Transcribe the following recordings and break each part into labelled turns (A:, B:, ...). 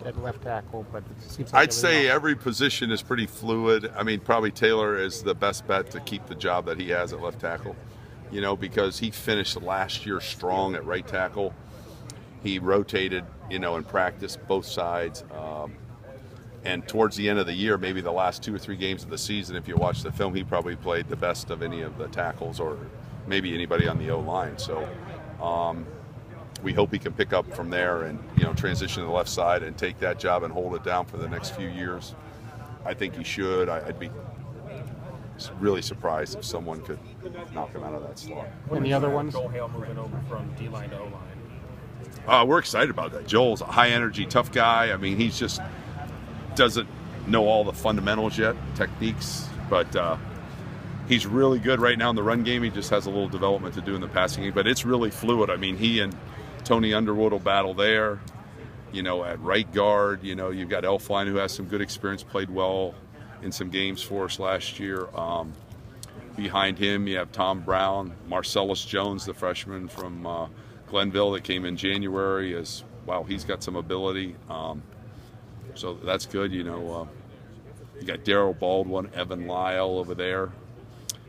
A: at left tackle, but it seems like
B: I'd say every position is pretty fluid. I mean, probably Taylor is the best bet to keep the job that he has at left tackle, you know, because he finished last year strong at right tackle. He rotated, you know, in practice both sides. And towards the end of the year, maybe the last 2 or 3 games of the season, if you watch the film, he probably played the best of any of the tackles or maybe anybody on the O-line. So we hope he can pick up from there and, you know, transition to the left side and take that job and hold it down for the next few years. I think he should. I'd be really surprised if someone could knock him out of that slot.
A: And the other ones?
C: Joel Hale moving over from D-line to O-line.
B: We're excited about that. Joel's a high-energy, tough guy. I mean, he's just doesn't know all the fundamentals yet, techniques, but he's really good right now in the run game. He just has a little development to do in the passing game, but it's really fluid. I mean, he and Tony Underwood will battle there. You know, at right guard, you know, you've got Elfline, who has some good experience, played well in some games for us last year. Behind him, you have Tom Brown, Marcellus Jones, the freshman from Glenville that came in January. Wow, he's got some ability. So that's good, you know. You got Darryl Baldwin, Evan Lyle over there.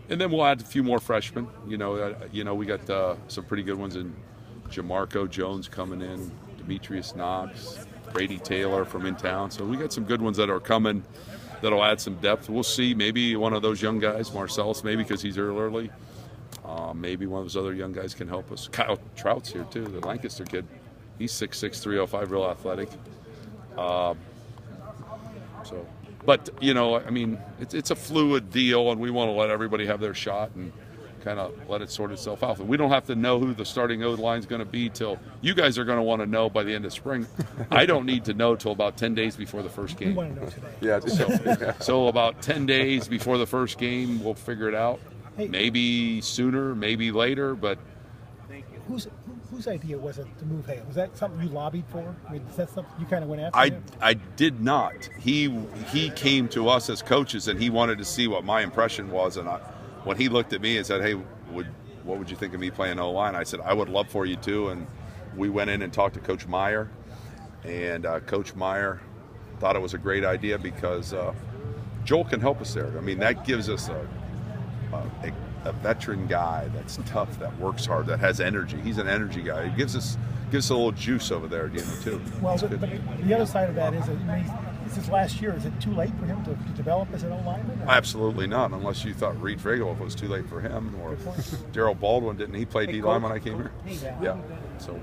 B: And then we'll add a few more freshmen. You know, we got some pretty good ones in Jamarco Jones coming in, Demetrius Knox, Brady Taylor from in town. So we got some good ones that are coming that'll add some depth. We'll see. Maybe one of those young guys, Marcellus, maybe because he's early. Maybe one of those other young guys can help us. Kyle Trout's here too, the Lancaster kid. He's 6'6", 305, real athletic. But you know, I mean, it's a fluid deal, and we want to let everybody have their shot and kind of let it sort itself out. And we don't have to know who the starting O-line is going to be till you guys are going to want to know by the end of spring. I don't need to know till about 10 days before the first game.
D: We want to know today.
B: Yeah. So about 10 days before the first game, we'll figure it out.
D: Hey,
B: maybe sooner, maybe later, but.
D: Whose idea was it to move Hale? Was that something you lobbied for? I mean, is that something you kind of went after?
B: I did not. He came to us as coaches, and he wanted to see what my impression was. And when he looked at me and said, "Hey, what would you think of me playing O-line?" I said, "I would love for you to." And we went in and talked to Coach Meyer, and Coach Meyer thought it was a great idea because Joel can help us there. I mean, that gives us a veteran guy that's tough, that works hard, that has energy. He's an energy guy. He gives us a little juice over there at the end too.
D: Well, but the other side of that is, this is last year. Is it too late for him to develop as an O-lineman?
B: Absolutely not, unless you thought Reed Fragel was too late for him, or Darryl Baldwin didn't. He played D-line when I came here. Yeah. So.